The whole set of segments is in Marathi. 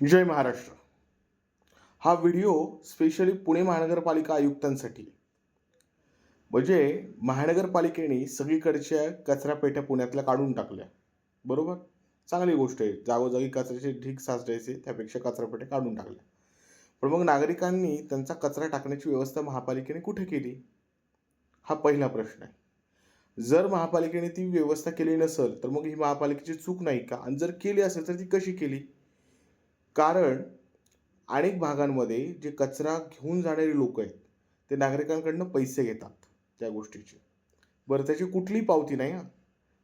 जय महाराष्ट्र. हा व्हिडिओ स्पेशली पुणे महानगरपालिका आयुक्तांसाठी. म्हणजे महानगरपालिकेने सगळीकडच्या कचरापेट्या पुण्यातल्या काढून टाकल्या. बरोबर? चांगली गोष्ट आहे. जागोजागी कचऱ्याचे ढीग साचवायचे, त्यापेक्षा कचरापेट्या काढून टाकल्या. पण मग नागरिकांनी त्यांचा कचरा टाकण्याची व्यवस्था महापालिकेने कुठे केली? हा पहिला प्रश्न आहे. जर महापालिकेने ती व्यवस्था केली नसेल, तर मग ही महापालिकेची चूक नाही का? आणि जर केली असेल, तर ती कशी केली? कारण अनेक भागांमध्ये जे कचरा घेऊन जाणारी लोकं आहेत, ते नागरिकांकडून पैसे घेतात त्या गोष्टीचे. बरं त्याची कुठलीही पावती नाही हां.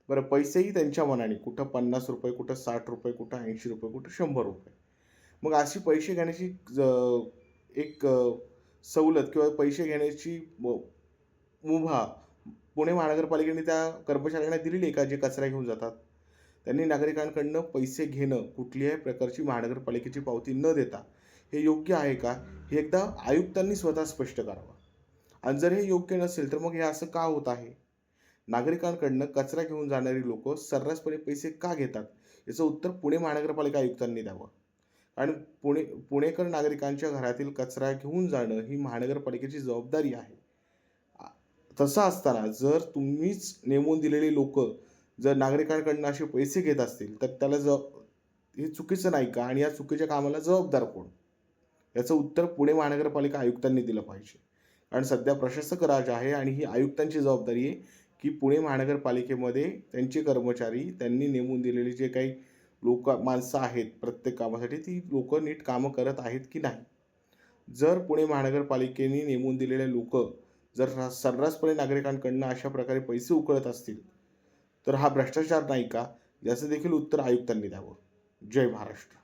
बरं पैसेही त्यांच्या मनाने. कुठं ₹50, कुठं ₹60, कुठं ₹80, कुठं ₹100. मग अशी पैसे घेण्याची एक सवलत किंवा पैसे घेण्याची मुभा पुणे महानगरपालिकेने त्या कर्मचाऱ्यांना दिलेली आहे का, जे कचरा घेऊन जातात? त्यांनी नागरिकांकडून पैसे घेणं, कुठल्याही प्रकारची महानगरपालिकेची पावती न देता, हे योग्य आहे का? हे एकदा आयुक्तांनी स्वतः स्पष्ट करावं. आणि जर हे योग्य नसेल, तर मग हे असं का होत आहे? नागरिकांकडून कचरा घेऊन जाणारी लोकं सर्रासपणे पैसे का घेतात? याचं उत्तर पुणे महानगरपालिका आयुक्तांनी द्यावं. आणि पुणेकर नागरिकांच्या घरातील कचरा घेऊन जाणं ही महानगरपालिकेची जबाबदारी आहे. तसं असताना जर तुम्हीच नेमून दिलेली लोकं जर नागरिकांकडून असे पैसे घेत असतील, तर त्याला हे चुकीचं नाही का? आणि या चुकीच्या कामाला जबाबदार कोण? याचं उत्तर पुणे महानगरपालिका आयुक्तांनी दिलं पाहिजे. कारण सध्या प्रशासक राज आहे आणि ही आयुक्तांची जबाबदारी आहे, की पुणे महानगरपालिकेमध्ये त्यांचे कर्मचारी, त्यांनी नेमून दिलेली जे काही माणसं आहेत प्रत्येक कामासाठी, ती लोकं नीट कामं करत आहेत की नाही? जर पुणे महानगरपालिकेने नेमून दिलेले लोकं जर सर्रासपणे नागरिकांकडून अशा प्रकारे पैसे उकळत असतील, तर हा भ्रष्टाचार नाही का? याचं देखील उत्तर आयुक्तांनी द्यावं. जय महाराष्ट्र.